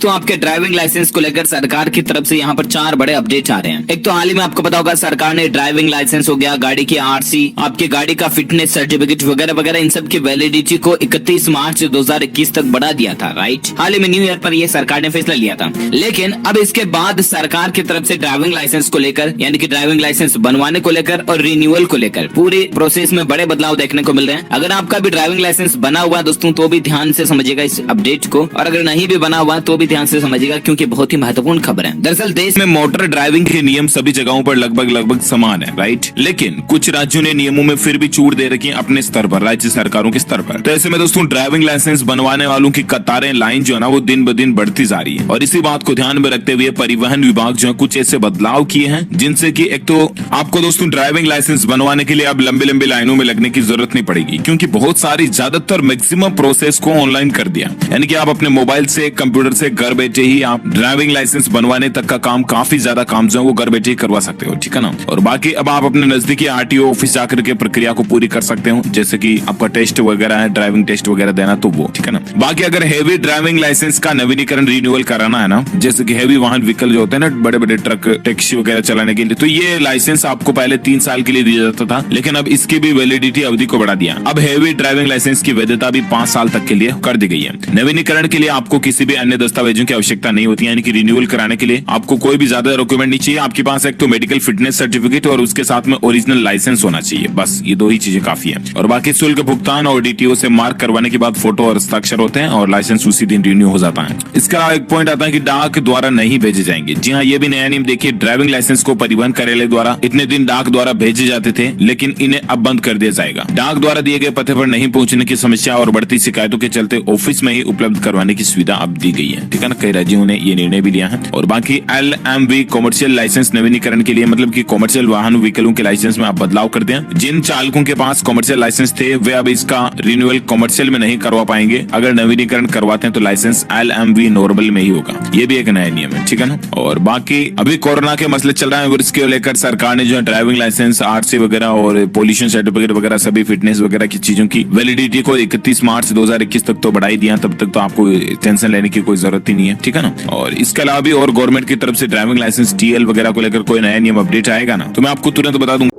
दोस्तों आपके driving licence को लेकर सरकार की तरफ से यहाँ पर 4 बड़े अपडेट आ रहे हैं। एक तो हाल ही में आपको पता होगा सरकार ने ड्राइविंग लाइसेंस हो गया, गाड़ी की आरसी, आपकी गाड़ी का फिटनेस सर्टिफिकेट वगैरह वगैरह इन सब की वैलिडिटी को 31 मार्च 2021 तक बढ़ा दिया था। राइट, हाल ही में न्यू ईयर पर यह सरकार ने फैसला लिया था। लेकिन अब इसके बाद सरकार की तरफ से ड्राइविंग लाइसेंस को लेकर यानी कि ड्राइविंग लाइसेंस बनवाने को लेकर और रिन्यूअल को लेकर पूरे प्रोसेस में बड़े बदलाव देखने को मिल रहे हैं। अगर आपका भी ड्राइविंग लाइसेंस बना हुआ है दोस्तों तो भी ध्यान से समझिएगा इस अपडेट को, और अगर नहीं भी बना हुआ तो भी ध्यान से समझिएगा क्योंकि बहुत ही महत्वपूर्ण खबर है। दरअसल देश में मोटर ड्राइविंग के नियम सभी जगहों पर लगभग समान है, राइट। लेकिन कुछ राज्यों ने नियमों में फिर भी छूट दे रखी है अपने स्तर पर, राज्य सरकारों के स्तर पर। तो ऐसे में दोस्तों ड्राइविंग लाइसेंस बनवाने वालों की कतारें, लाइन जो है ना वो दिन ब दिन बढ़ती जा रही है। और इसी बात को ध्यान में रखते हुए परिवहन विभाग जो है कुछ ऐसे बदलाव किए हैं जिनसे कि एक तो आपको दोस्तों ड्राइविंग लाइसेंस बनवाने के लिए अब लंबी लंबी लाइनों में लगने की जरूरत नहीं पड़ेगी, क्योंकि बहुत सारी ज्यादातर मैक्सिमम प्रोसेस को ऑनलाइन कर दिया। यानी कि आप अपने मोबाइल से, कंप्यूटर से घर बैठे ही आप ड्राइविंग लाइसेंस बनवाने तक का काम, काफी ज्यादा काम जो है वो घर बैठे ही करवा सकते हो, ठीक है ना। और बाकी अब आप अपने नजदीकी आरटीओ ऑफिस जाकर के प्रक्रिया को पूरी कर सकते हो, जैसे कि आपका टेस्ट वगैरह है, ड्राइविंग टेस्ट वगैरह देना तो वो, ठीक है ना। बाकी अगर हेवी ड्राइविंग लाइसेंस का नवीनीकरण रिन्यूअल कराना है ना, जैसे कि हेवी वाहन व्हीकल जो होते हैं ना, बड़े बड़े ट्रक, टैक्सी वगैरह चलाने के लिए, तो ये लाइसेंस आपको पहले 3 साल के लिए दिया जाता था, लेकिन अब इसकी भी वैलिडिटी अवधि को बढ़ा दिया। अब हेवी ड्राइविंग लाइसेंस की वैधता भी 5 साल तक के लिए कर दी गई है। नवीनीकरण के लिए आपको किसी भी अन्य दस्तावेजों की आवश्यकता नहीं होती है, यानी कि रिन्यूअल कराने के लिए आपको कोई भी ज्यादा डॉक्यूमेंट नहीं चाहिए। आपके पास एक तो मेडिकल फिटनेस सर्टिफिकेट और उसके साथ में ओरिजिनल लाइसेंस होना चाहिए, बस ये 2 ही चीजें काफी है। और बाकी शुल्क भुगतान और डीटीओ से मार्क करवाने के बाद फोटो और हस्ताक्षर होते हैं और लाइसेंस उसी दिन रिन्यू हो जाता है। इसका एक पॉइंट आता है कि डाक द्वारा नहीं भेजे जाएंगे। जी हाँ, ये भी नया नियम देखिए, ड्राइविंग लाइसेंस को परिवहन कार्यालय द्वारा इतने दिन डाक द्वारा भेजे जाते थे, लेकिन इन्हें अब बंद कर दिया जाएगा। डाक द्वारा दिए गए पते पर नहीं पहुंचने की समस्या और बढ़ती शिकायतों के चलते ऑफिस में ही उपलब्ध करवाने की सुविधा अब दी गई है, ठीक है ना। कई राज्यों ने ये निर्णय भी लिया है। और बाकी LMV कॉमर्शियल लाइसेंस नवीनीकरण के लिए, मतलब कि कॉमर्शियल वाहन व्हीकलों के लाइसेंस में आप बदलाव कर दें। जिन चालकों के पास कॉमर्शियल लाइसेंस थे वे अब इसका रिन्यूअल कॉमर्शियल में नहीं करवा पाएंगे। अगर नवीनीकरण करवाते हैं तो लाइसेंस LMV नॉर्मल में ही होगा। ये भी एक नया नियम है, ठीक है ना। और बाकी अभी कोरोना के मसले चल रहे हैं और इसके लेकर सरकार ने जो है ड्राइविंग लाइसेंस, आरसी वगैरह और पोल्यूशन सर्टिफिकेट वगैरह सभी फिटनेस वगैरह की चीजों की वैलिडिटी को 31 मार्च 2021 तक तो बढ़ाई दिया। तब तक तो आपको टेंशन लेने की कोई जरूरत ही नहीं है, ठीक है ना। और इसके अलावा भी और गवर्नमेंट की तरफ से ड्राइविंग लाइसेंस TL वगैरह को लेकर कोई नया नियम अपडेट आएगा ना तो मैं आपको तुरंत बता दूंगा।